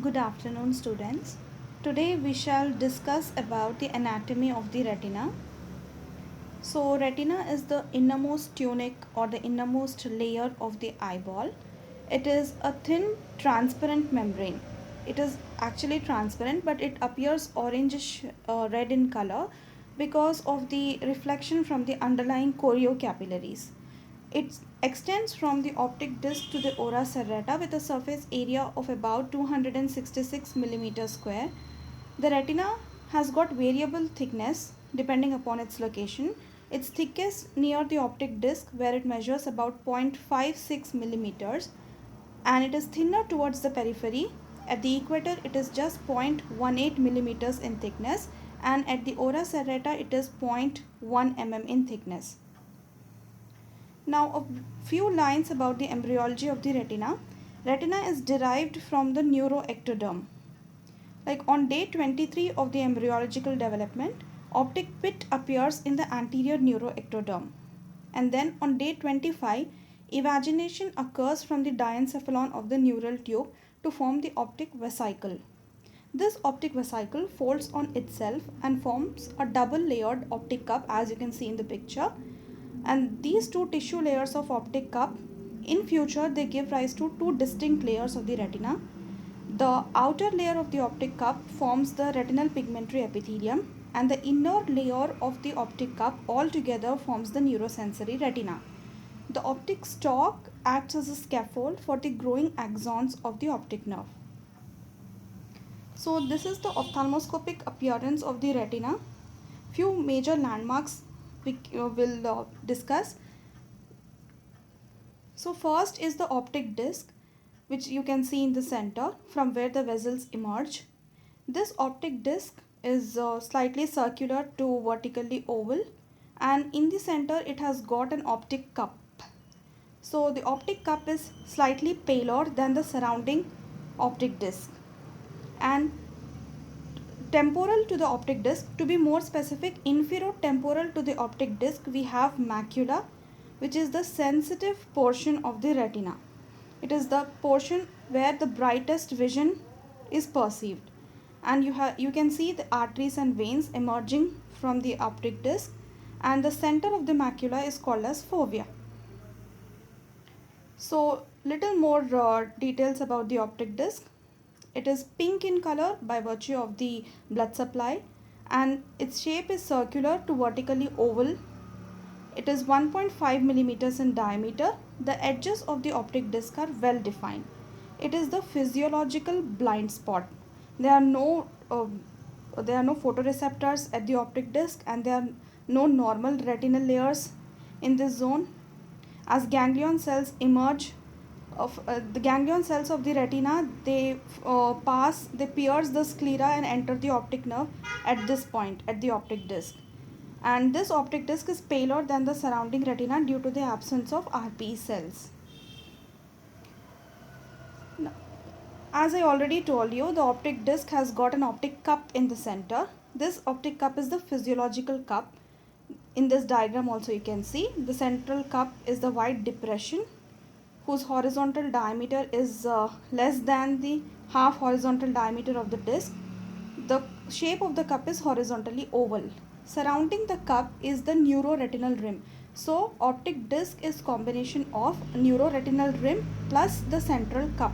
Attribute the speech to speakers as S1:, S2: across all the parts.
S1: Good afternoon, students. Today we shall discuss about the anatomy of the retina. So, retina is the innermost tunic or the innermost layer of the eyeball. It is a thin, transparent membrane. It is actually transparent, but it appears orangish red in color because of the reflection from the underlying choriocapillaries. It extends from the optic disc to the ora serrata with a surface area of about 266 millimeter square. The retina has got variable thickness depending upon its location. Its thickest near the optic disc where it measures about 0.56 millimeters, and it is thinner towards the periphery. At the equator it is just 0.18 millimeters in thickness, and at the ora serrata it is zero point 0.1 mm in thickness. Now, a few lines about the embryology of the retina. Retina is derived from the neuroectoderm. Like on day 23 of the embryological development, optic pit appears in the anterior neuroectoderm. And then on day 25, evagination occurs from the diencephalon of the neural tube to form the optic vesicle. This optic vesicle folds on itself and forms a double layered optic cup, as you can see in the picture. And these two tissue layers of optic cup, in future they give rise to two distinct layers of the retina. The outer layer of the optic cup forms the retinal pigmentary epithelium, and the inner layer of the optic cup altogether forms the neurosensory retina. The optic stalk acts as a scaffold for the growing axons of the optic nerve. So this is the ophthalmoscopic appearance of the retina. Few major landmarks we will discuss. So first is the optic disc, which you can see in the center from where the vessels emerge. This optic disc is slightly circular to vertically oval, and in the center it has got an optic cup. So the optic cup is slightly paler than the surrounding optic disc, and temporal to the optic disc, to be more specific, inferotemporal to the optic disc, we have macula, which is the sensitive portion of the retina. It is the portion where the brightest vision is perceived, and you can see the arteries and veins emerging from the optic disc, and the center of the macula is called as fovea. So little more details about the optic disc. It is pink in color by virtue of the blood supply, and its shape is circular to vertically oval. It is 1.5 millimeters in diameter. The edges of the optic disc are well defined. It is the physiological blind spot. There are no photoreceptors at the optic disc, and there are no normal retinal layers in this zone. As ganglion cells emerge of the ganglion cells of the retina, they pierce the sclera and enter the optic nerve at this point at the optic disc, and this optic disc is paler than the surrounding retina due to the absence of RPE cells. Now, as I already told you, the optic disc has got an optic cup in the center. This optic cup is the physiological cup. In this diagram also you can see the central cup is the wide depression whose horizontal diameter is less than the half horizontal diameter of the disc. The shape of the cup is horizontally oval. Surrounding the cup is the neuroretinal rim. So optic disc is combination of neuroretinal rim plus the central cup.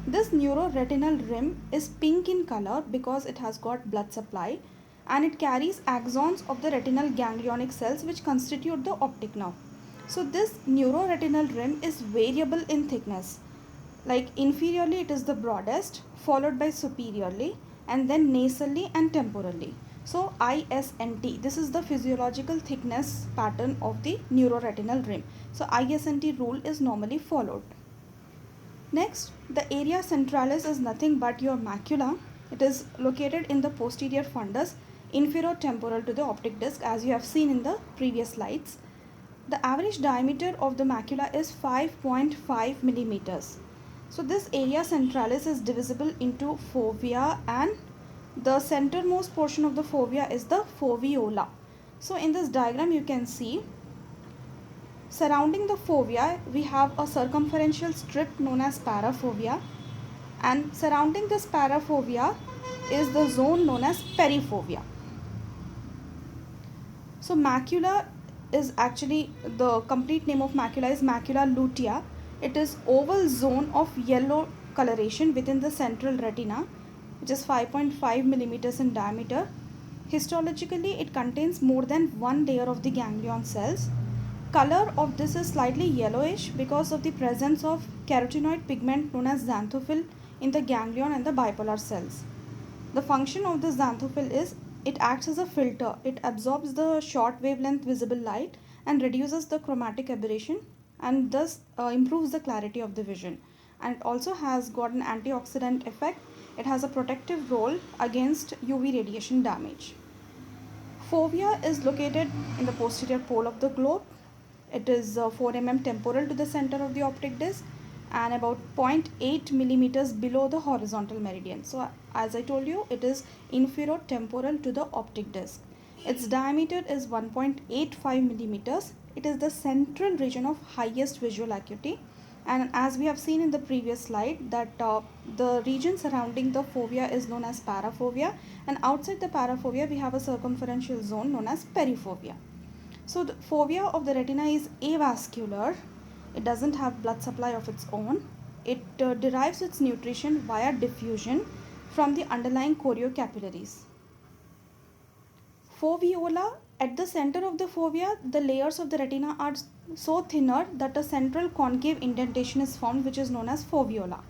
S1: This neuroretinal rim is pink in color because it has got blood supply, and it carries axons of the retinal ganglionic cells which constitute the optic nerve. So this neuroretinal rim is variable in thickness. Like inferiorly it is the broadest, followed by superiorly, and then nasally and temporally. So ISNT, this is the physiological thickness pattern of the neuroretinal rim. So ISNT rule is normally followed. Next, the area centralis is nothing but your macula. It is located in the posterior fundus, inferotemporal to the optic disc, as you have seen in the previous slides. The average diameter of the macula is 5.5 millimeters. So this area centralis is divisible into fovea, and the centermost portion of the fovea is the foveola. So in this diagram you can see surrounding the fovea we have a circumferential strip known as parafovea, And surrounding this parafovea is the zone known as perifovea. So macula is actually, the complete name of macula is macula lutea. It is oval zone of yellow coloration within the central retina, which is 5.5 millimeters in diameter. Histologically, it contains more than one layer of the ganglion cells. Color of this is slightly yellowish because of the presence of carotenoid pigment known as xanthophyll in the ganglion and the bipolar cells. The function of the xanthophyll is it acts as a filter. It absorbs the short wavelength visible light and reduces the chromatic aberration, and thus improves the clarity of the vision. And it also has got an antioxidant effect. It has a protective role against UV radiation damage. Fovea is located in the posterior pole of the globe. It is 4 mm temporal to the center of the optic disc and about 0.8 millimeters below the horizontal meridian. So as I told you, it is inferotemporal to the optic disc. Its diameter is 1.85 millimeters. It is the central region of highest visual acuity, and as we have seen in the previous slide that the region surrounding the fovea is known as parafovea, and outside the parafovea we have a circumferential zone known as perifovea. So the fovea of the retina is avascular. It doesn't have blood supply of its own. It derives its nutrition via diffusion from the underlying choriocapillaries. Foveola, at the center of the fovea, the layers of the retina are so thinner that a central concave indentation is formed, which is known as foveola.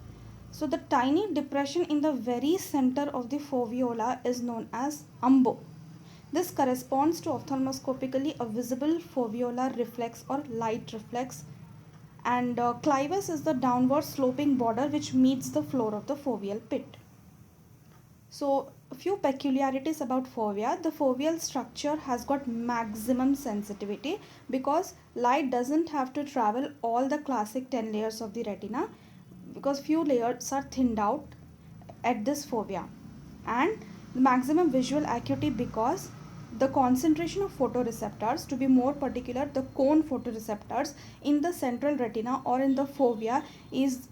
S1: So the tiny depression in the very center of the foveola is known as umbo. This corresponds to ophthalmoscopically a visible foveolar reflex or light reflex, and clivus is the downward sloping border which meets the floor of the foveal pit. So a few peculiarities about fovea. The foveal structure has got maximum sensitivity because light doesn't have to travel all the classic 10 layers of the retina, because few layers are thinned out at this fovea. And the maximum visual acuity because the concentration of photoreceptors, to be more particular the cone photoreceptors in the central retina or in the fovea, is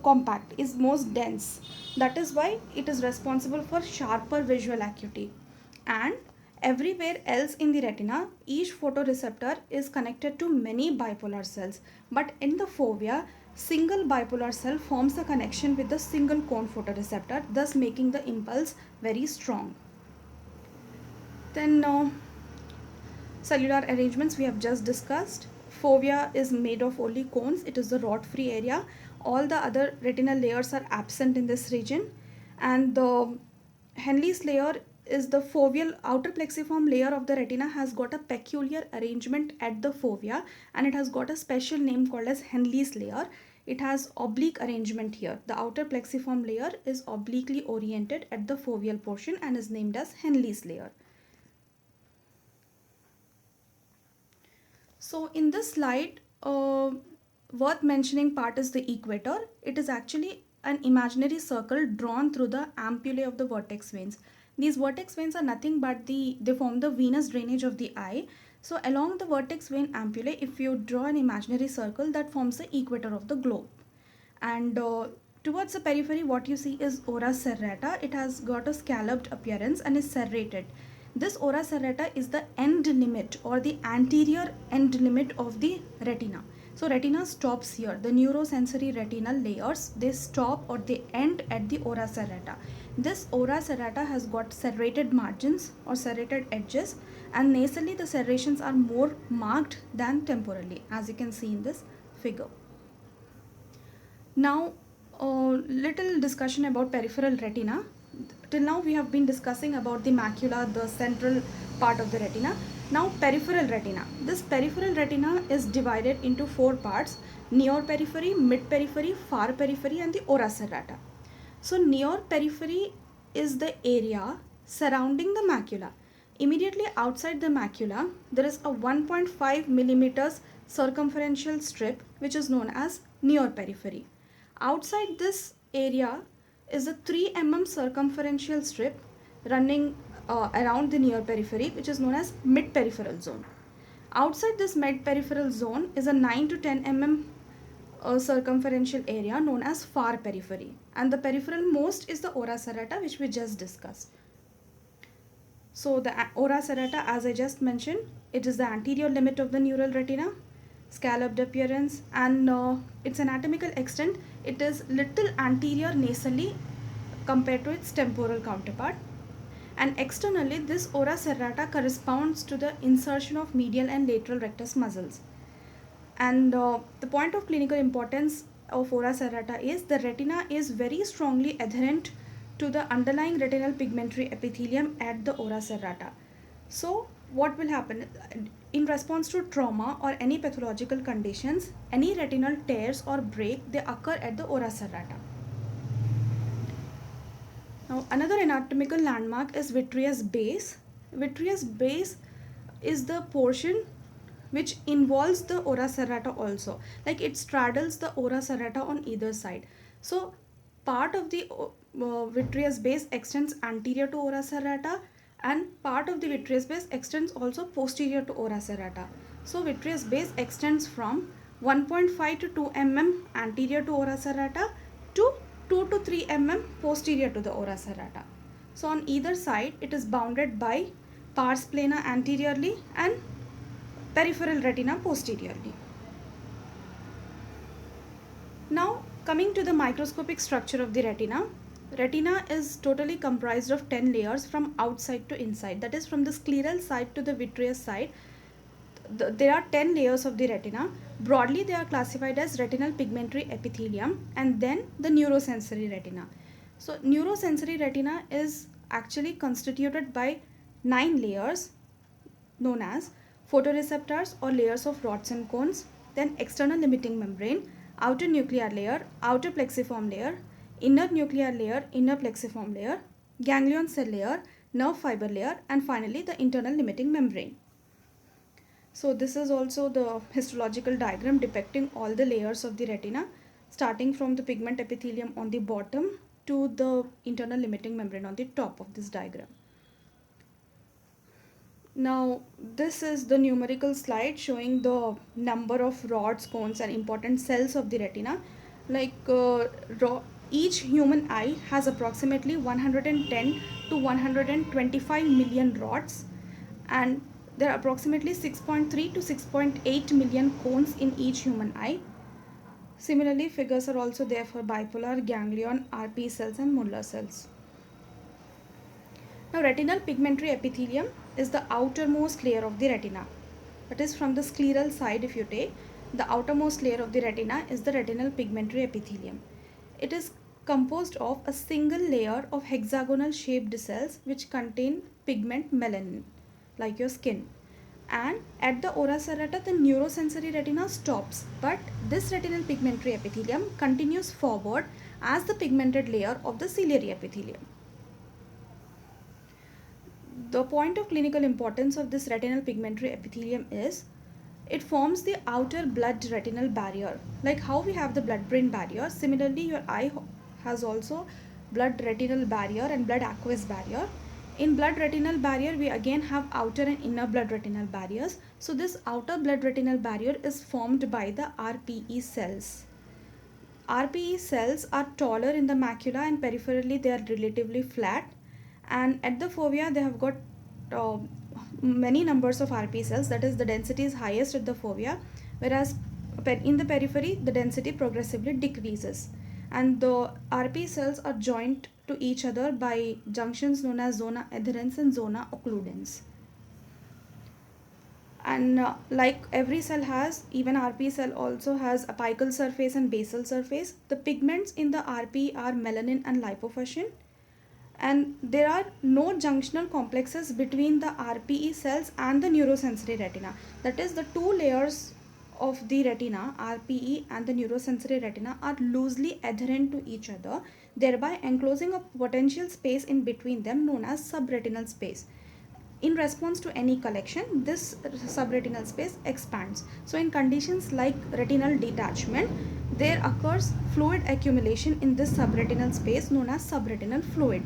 S1: compact, is most dense. That is why it is responsible for sharper visual acuity. And everywhere else in the retina, each photoreceptor is connected to many bipolar cells, but in the fovea, single bipolar cell forms a connection with the single cone photoreceptor, thus making the impulse very strong. Then cellular arrangements we have just discussed. Fovea is made of only cones. It is the rod-free area. All the other retinal layers are absent in this region. And the Henle's layer is the foveal outer plexiform layer of the retina, has got a peculiar arrangement at the fovea, and it has got a special name called as Henle's layer. It has oblique arrangement here. The outer plexiform layer is obliquely oriented at the foveal portion and is named as Henle's layer. So in this slide, worth mentioning part is the equator. It is actually an imaginary circle drawn through the ampullae of the vertex veins. These vertex veins are nothing but they form the venous drainage of the eye. So along the vertex vein ampullae, if you draw an imaginary circle, that forms the equator of the globe. And towards the periphery, what you see is ora serrata. It has got a scalloped appearance and is serrated. This ora serrata is the end limit or the anterior end limit of the retina. So retina stops here. The neurosensory retinal layers, they stop or they end at the ora serrata. This ora serrata has got serrated margins or serrated edges, and nasally the serrations are more marked than temporally, as you can see in this figure. Now, a little discussion about peripheral retina. Till now we have been discussing about the macula, the central part of the retina. Now peripheral retina. This peripheral retina is divided into four parts: near periphery, mid periphery, far periphery, and the ora serrata. So near periphery is the area surrounding the macula. Immediately outside the macula, there is a 1.5 millimeters circumferential strip which is known as near periphery. Outside this area is a 3 mm circumferential strip running around the near periphery, which is known as mid peripheral zone. Outside this mid peripheral zone is a 9 to 10 mm circumferential area known as far periphery, and the peripheral most is the ora serrata, which we just discussed. So the ora serrata, as I just mentioned, it is the anterior limit of the neural retina, scalloped appearance, and its anatomical extent, it is little anterior nasally compared to its temporal counterpart. And externally, this ora serrata corresponds to the insertion of medial and lateral rectus muscles. And the point of clinical importance of ora serrata is the retina is very strongly adherent to the underlying retinal pigmentary epithelium at the ora serrata. So what will happen in response to trauma or any pathological conditions, any retinal tears or break, they occur at the ora serrata. Now another anatomical landmark is vitreous base. Vitreous base is the portion which involves the ora serrata also, like it straddles the ora serrata on either side. So part of the vitreous base extends anterior to ora serrata, and part of the vitreous base extends also posterior to ora serrata. So vitreous base extends from 1.5 to 2 mm anterior to ora serrata to 2 to 3 mm posterior to the ora serrata. So on either side it is bounded by pars plana anteriorly and peripheral retina posteriorly. Now coming to the microscopic structure of the retina. Retina is totally comprised of 10 layers from outside to inside, that is from the scleral side to the vitreous side. There are 10 layers of the retina. Broadly they are classified as retinal pigmentary epithelium and then the neurosensory retina. So neurosensory retina is actually constituted by 9 layers known as photoreceptors or layers of rods and cones, then external limiting membrane, outer nuclear layer, outer plexiform layer, inner nuclear layer, inner plexiform layer, ganglion cell layer, nerve fiber layer, and finally the internal limiting membrane. So this is also the histological diagram depicting all the layers of the retina, starting from the pigment epithelium on the bottom to the internal limiting membrane on the top of this diagram. Now this is the numerical slide showing the number of rods, cones and important cells of the retina. Like each human eye has approximately 110 to 125 million rods, and there are approximately 6.3 to 6.8 million cones in each human eye. Similarly, figures are also there for bipolar, ganglion, RPE cells and Muller cells. Now retinal pigmentary epithelium is the outermost layer of the retina. That is from the scleral side, if you take, the outermost layer of the retina is the retinal pigmentary epithelium. It is composed of a single layer of hexagonal shaped cells which contain pigment melanin, like your skin. And at the ora serrata, the neurosensory retina stops, but this retinal pigmentary epithelium continues forward as the pigmented layer of the ciliary epithelium. The point of clinical importance of this retinal pigmentary epithelium is it forms the outer blood retinal barrier. Like how we have the blood brain barrier, similarly your eye has also blood retinal barrier and blood aqueous barrier. In blood retinal barrier we again have outer and inner blood retinal barriers. So this outer blood retinal barrier is formed by the RPE cells. RPE cells are taller in the macula and peripherally they are relatively flat, and at the fovea they have got many numbers of RPE cells, that is the density is highest at the fovea, whereas in the periphery the density progressively decreases, and the RPE cells are joined to each other by junctions known as zona adherens and zona occludens. And like every cell has, even RPE cell also has apical surface and basal surface. The pigments in the RPE are melanin and lipofuscin, and there are no junctional complexes between the RPE cells and the neurosensory retina. That is, the two layers of the retina, RPE and the neurosensory retina, are loosely adherent to each other, thereby enclosing a potential space in between them known as subretinal space. In response to any collection, this subretinal space expands. So in conditions like retinal detachment, there occurs fluid accumulation in this subretinal space known as subretinal fluid.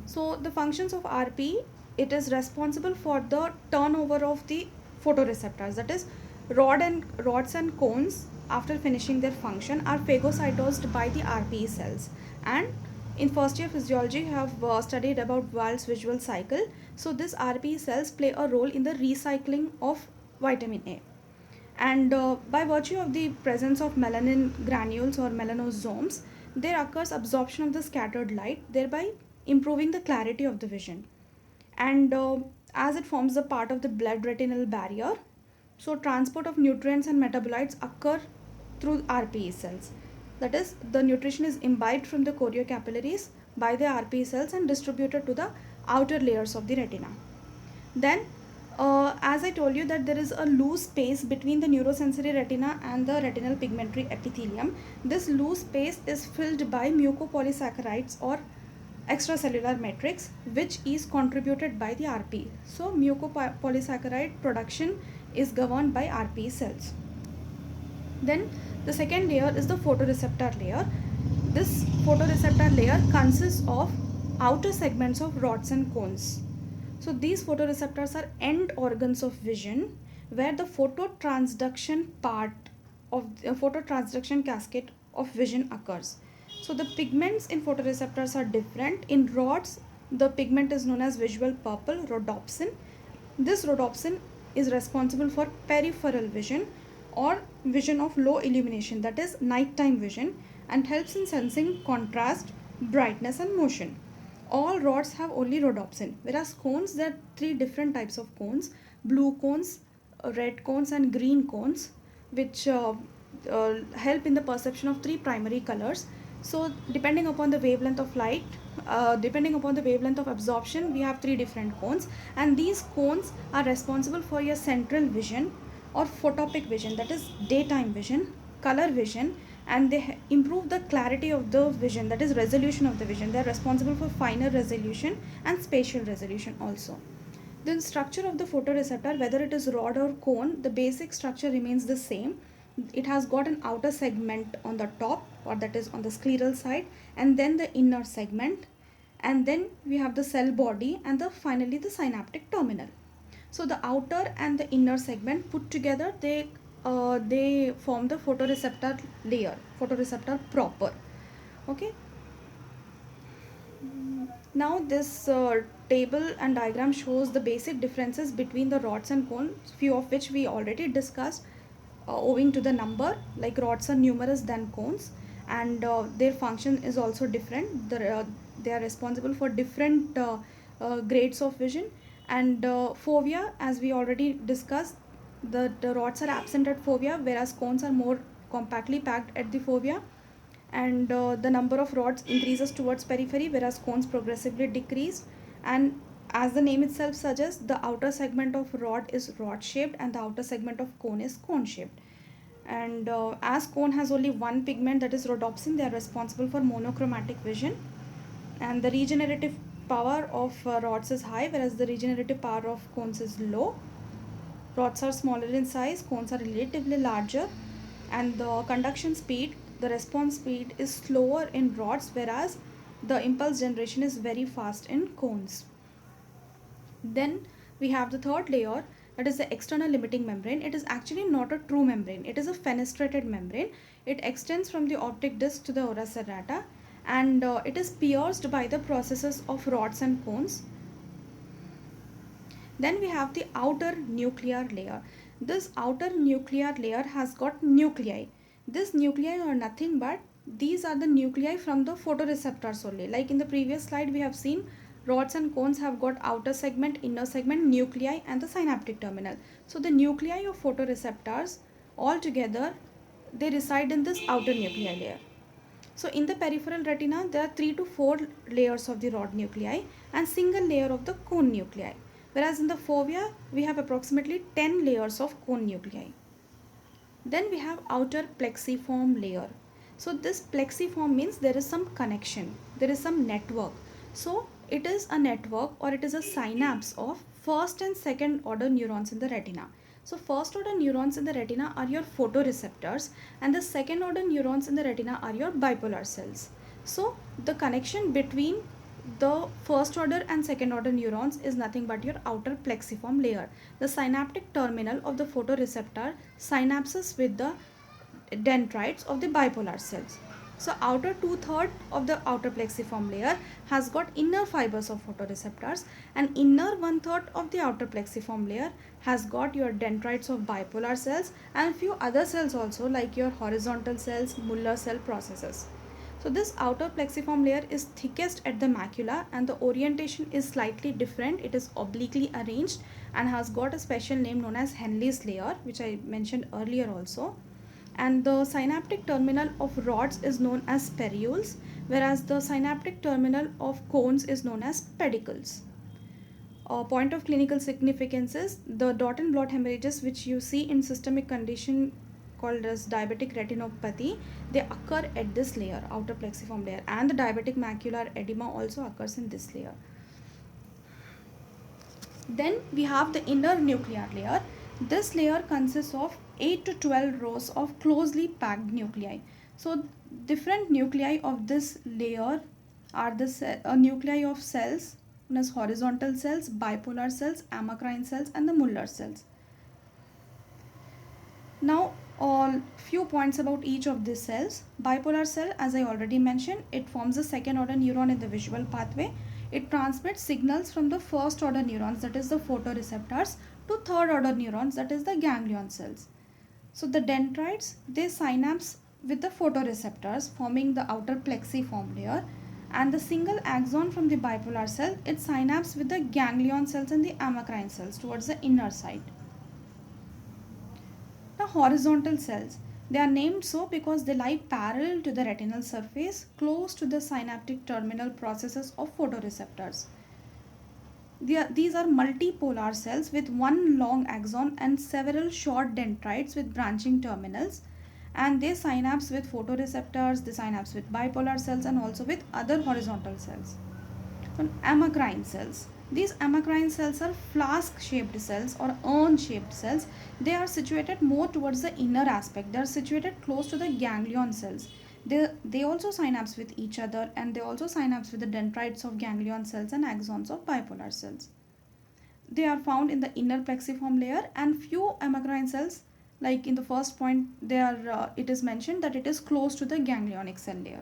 S1: So the functions of RPE, it is responsible for the turnover of the photoreceptors. That is, Rods and cones, after finishing their function, are phagocytosed by the RPE cells. And in first year physiology, you have studied about Wald's visual cycle. So this RPE cells play a role in the recycling of vitamin A. And by virtue of the presence of melanin granules or melanosomes, there occurs absorption of the scattered light, thereby improving the clarity of the vision. And as it forms a part of the blood retinal barrier, so transport of nutrients and metabolites occur through RPE cells. That is, the nutrition is imbibed from the choriocapillaries by the RPE cells and distributed to the outer layers of the retina. Then, as I told you that there is a loose space between the neurosensory retina and the retinal pigmentary epithelium. This loose space is filled by mucopolysaccharides or extracellular matrix, which is contributed by the RPE. So mucopolysaccharide production is governed by RPE cells. Then the second layer is the photoreceptor layer. This photoreceptor layer consists of outer segments of rods and cones. So these photoreceptors are end organs of vision, where the phototransduction part of the phototransduction cascade of vision occurs. So the pigments in photoreceptors are different. In rods, the pigment is known as visual purple, rhodopsin. This rhodopsin is responsible for peripheral vision or vision of low illumination, that is nighttime vision, and helps in sensing contrast, brightness and motion. All rods have only rhodopsin, whereas cones, there are three different types of cones: blue cones, red cones and green cones, which help in the perception of three primary colors. So depending upon the wavelength of light, depending upon the wavelength of absorption, we have three different cones, and these cones are responsible for your central vision or photopic vision, that is daytime vision, color vision, and they improve the clarity of the vision, that is resolution of the vision. They are responsible for finer resolution and spatial resolution also. The structure of the photoreceptor, whether it is rod or cone, the basic structure remains the same. It has got an outer segment on the top, or that is on the scleral side, and then the inner segment, and then we have the cell body, and finally the synaptic terminal. So the outer and the inner segment put together, they form the photoreceptor layer, photoreceptor proper. Okay. Now this table and diagram shows the basic differences between the rods and cones, few of which we already discussed, owing to the number. Like rods are numerous than cones, and their function is also different. They are responsible for different grades of vision. And fovea, as we already discussed, the rods are absent at fovea, whereas cones are more compactly packed at the fovea. And the number of rods increases towards periphery, whereas cones progressively decrease. And as the name itself suggests, the outer segment of rod is rod shaped and the outer segment of cone is cone shaped. And as cone has only one pigment, that is rhodopsin, they are responsible for monochromatic vision. And the regenerative power of rods is high, whereas the regenerative power of cones is low. Rods are smaller in size, cones are relatively larger, and the conduction speed, the response speed, is slower in rods, whereas the impulse generation is very fast in cones. Then we have the third layer, that is the external limiting membrane. It is actually not a true membrane, it is a fenestrated membrane. It extends from the optic disc to the ora serrata, and it is pierced by the processes of rods and cones. Then we have the outer nuclear layer. This outer nuclear layer has got nuclei. This nuclei are nothing but these are the nuclei from the photoreceptors only. Like in the previous slide, we have seen rods and cones have got outer segment, inner segment, nuclei, and the synaptic terminal. So the nuclei of photoreceptors all together, they reside in this outer nuclear layer. So in the peripheral retina, there are 3 to 4 layers of the rod nuclei and single layer of the cone nuclei. Whereas in the fovea, we have approximately 10 layers of cone nuclei. Then we have outer plexiform layer. So this plexiform means there is some connection, there is some network. So it is a network, or it is a synapse of first and second order neurons in the retina. So first order neurons in the retina are your photoreceptors, and the second order neurons in the retina are your bipolar cells. So the connection between The first order and second order neurons is nothing but your outer plexiform layer. The synaptic terminal of the photoreceptor synapses with the dendrites of the bipolar cells. So outer two-thirds of the outer plexiform layer has got inner fibers of photoreceptors, and inner one-third of the outer plexiform layer has got your dendrites of bipolar cells and few other cells also, like your horizontal cells, Muller cell processes. So this outer plexiform layer is thickest at the macula, and the orientation is slightly different. It is obliquely arranged and has got a special name known as Henle's layer, which I mentioned earlier also. And the synaptic terminal of rods is known as sperules, whereas the synaptic terminal of cones is known as pedicles. A point of clinical significance is the dot and blot hemorrhages, which you see in systemic condition called as diabetic retinopathy. They occur at this layer, outer plexiform layer, and the diabetic macular edema also occurs in this layer. Then we have the inner nuclear layer. This layer consists of 8 to 12 rows of closely packed nuclei. So different nuclei of this layer are the nuclei of cells known as horizontal cells, bipolar cells, amacrine cells, and the Muller cells. Now, a few points about each of these cells. Bipolar cell, as I already mentioned, it forms a second order neuron in the visual pathway. It transmits signals from the first order neurons, that is the photoreceptors, to third order neurons, that is the ganglion cells. So the dendrites, they synapse with the photoreceptors, forming the outer plexiform layer, and the single axon from the bipolar cell, it synapses with the ganglion cells and the amacrine cells towards the inner side. Now horizontal cells, they are named so because they lie parallel to the retinal surface, close to the synaptic terminal processes of photoreceptors. These are multipolar cells with one long axon and several short dendrites with branching terminals, and they synapse with photoreceptors, they synapse with bipolar cells, and also with other horizontal cells. Amacrine cells. These amacrine cells are flask shaped cells or urn shaped cells. They are situated more towards the inner aspect. They are situated close to the ganglion cells. They also synapse with each other, and they also synapse with the dendrites of ganglion cells and axons of bipolar cells. They are found in the inner plexiform layer, and few amacrine cells, like in the first point, it is mentioned that it is close to the ganglionic cell layer.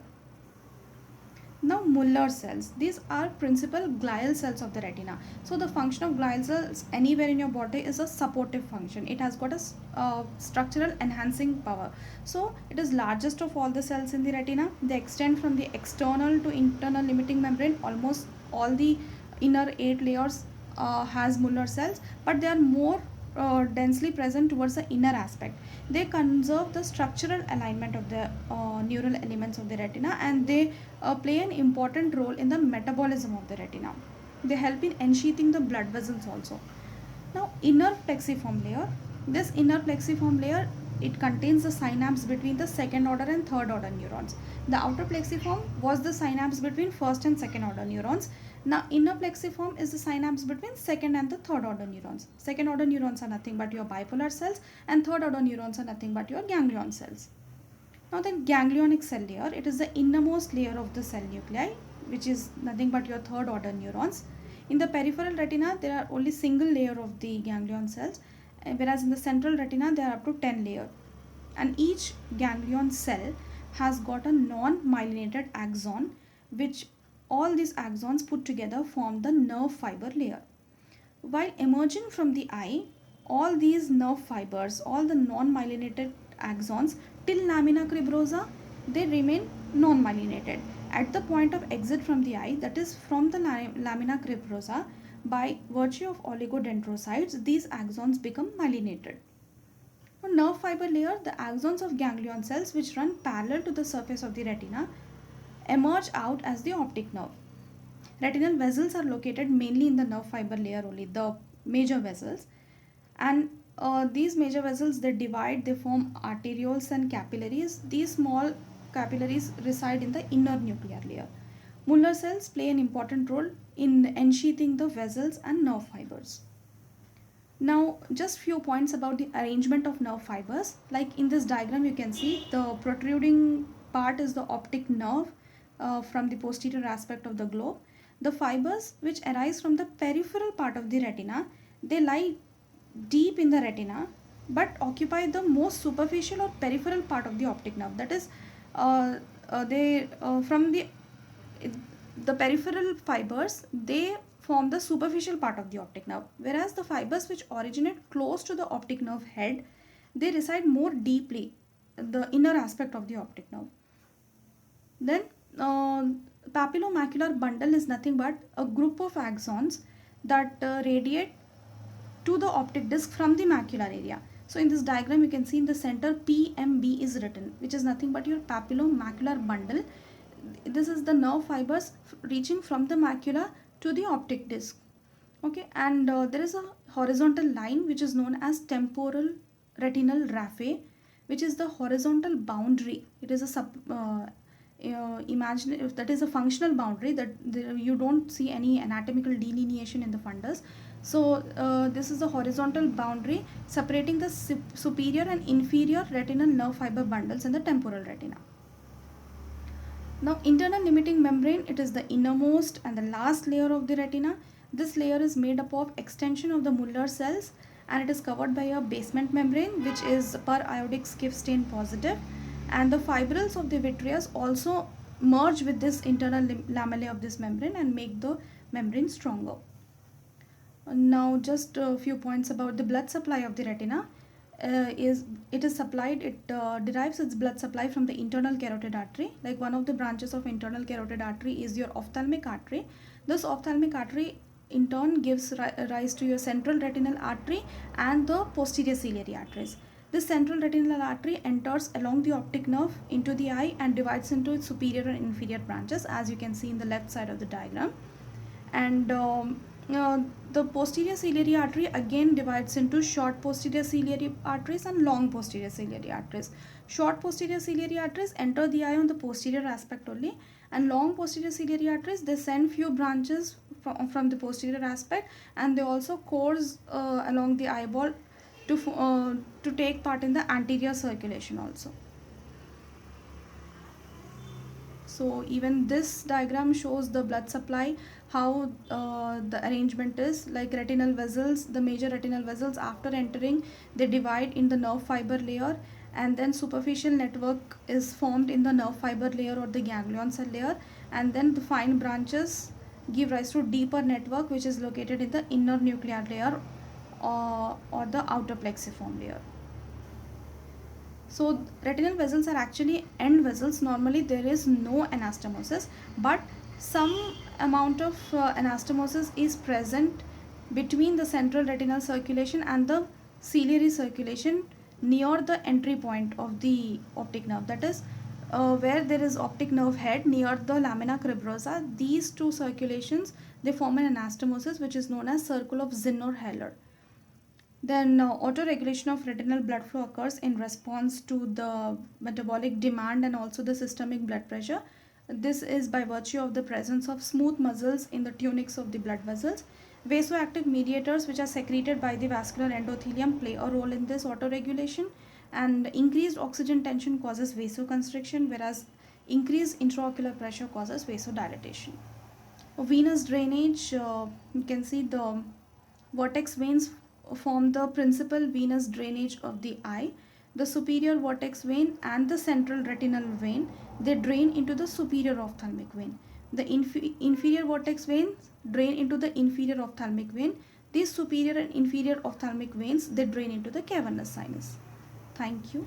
S1: Now Muller cells, these are principal glial cells of the retina. So the function of glial cells anywhere in your body is a supportive function. It has got a structural enhancing power. So it is largest of all the cells in the retina. They extend from the external to internal limiting membrane. Almost all the inner 8 layers has Muller cells, but they are more densely present towards the inner aspect. They conserve the structural alignment of the neural elements of the retina, and they play an important role in the metabolism of the retina. They help in ensheathing the blood vessels also. Now inner plexiform layer. This inner plexiform layer, it contains the synapse between the second order and third order neurons. The outer plexiform was the synapse between first and second order neurons. Now inner plexiform is the synapse between second and the third order neurons. Second order neurons are nothing but your bipolar cells, and third order neurons are nothing but your ganglion cells. Now the ganglionic cell layer, it is the innermost layer of the cell nuclei, which is nothing but your third order neurons. In the peripheral retina, there are only single layer of the ganglion cells, whereas in the central retina, there are up to 10 layers. And each ganglion cell has got a non-myelinated axon, which all these axons put together form the nerve fiber layer. While emerging from the eye, all these nerve fibers, all the non-myelinated axons till lamina cribrosa, they remain non-myelinated. At the point of exit from the eye, that is from the lamina cribrosa, by virtue of oligodendrocytes, these axons become myelinated. On nerve fiber layer, the axons of ganglion cells, which run parallel to the surface of the retina, emerge out as the optic nerve. Retinal vessels are located mainly in the nerve fiber layer only, the major vessels. And these major vessels, they divide, they form arterioles and capillaries. These small capillaries reside in the inner nuclear layer. Muller cells play an important role in ensheathing the vessels and nerve fibers. Now, just few points about the arrangement of nerve fibers. Like in this diagram, you can see the protruding part is the optic nerve from the posterior aspect of the globe. The fibers which arise from the peripheral part of the retina, they lie deep in the retina but occupy the most superficial or peripheral part of the optic nerve. That is, they from the peripheral fibers, they form the superficial part of the optic nerve, whereas the fibers which originate close to the optic nerve head, they reside more deeply in the inner aspect of the optic nerve. Then uh, papillomacular bundle is nothing but a group of axons that radiate to the optic disc from the macular area. So in this diagram you can see in the center PMB is written, which is nothing but your papillomacular bundle. This is the nerve fibers reaching from the macula to the optic disc. Okay, and there is a horizontal line which is known as temporal retinal raphe, which is the horizontal boundary. It is a imagine that is a functional boundary that you don't see any anatomical delineation in the fundus. So this is the horizontal boundary separating the superior and inferior retinal nerve fiber bundles in the temporal retina. Now, internal limiting membrane, it is the innermost and the last layer of the retina. This layer is made up of extension of the Muller cells, and it is covered by a basement membrane which is per iodic Skiff stain positive, and the fibrils of the vitreous also merge with this internal lamellae of this membrane and make the membrane stronger. Now just a few points about the blood supply of the retina. It derives its blood supply from the internal carotid artery. Like one of the branches of internal carotid artery is your ophthalmic artery. This ophthalmic artery in turn gives rise to your central retinal artery and the posterior ciliary arteries. This central retinal artery enters along the optic nerve into the eye and divides into its superior and inferior branches, as you can see in the left side of the diagram. And the posterior ciliary artery again divides into short posterior ciliary arteries and long posterior ciliary arteries. Short posterior ciliary arteries enter the eye on the posterior aspect only, and long posterior ciliary arteries, they send few branches from the posterior aspect, and they also course along the eyeball to take part in the anterior circulation also. So even this diagram shows the blood supply, how the arrangement is. Like retinal vessels, the major retinal vessels, after entering, they divide in the nerve fiber layer, and then superficial network is formed in the nerve fiber layer or the ganglion cell layer, and then the fine branches give rise to deeper network which is located in the inner nuclear layer or the outer plexiform layer. So retinal vessels are actually end vessels. Normally there is no anastomosis, but some amount of anastomosis is present between the central retinal circulation and the ciliary circulation near the entry point of the optic nerve. That is, where there is optic nerve head near the lamina cribrosa. These two circulations, they form an anastomosis which is known as circle of Zinner-Heller. Then autoregulation of retinal blood flow occurs in response to the metabolic demand and also the systemic blood pressure. This is by virtue of the presence of smooth muscles in the tunics of the blood vessels. Vasoactive mediators which are secreted by the vascular endothelium play a role in this autoregulation, and increased oxygen tension causes vasoconstriction, whereas increased intraocular pressure causes vasodilatation. Venous drainage, you can see the vortex veins form the principal venous drainage of the eye. The superior vortex vein and the central retinal vein, they drain into the superior ophthalmic vein. The inferior vortex veins drain into the inferior ophthalmic vein. These superior and inferior ophthalmic veins, they drain into the cavernous sinus. Thank you.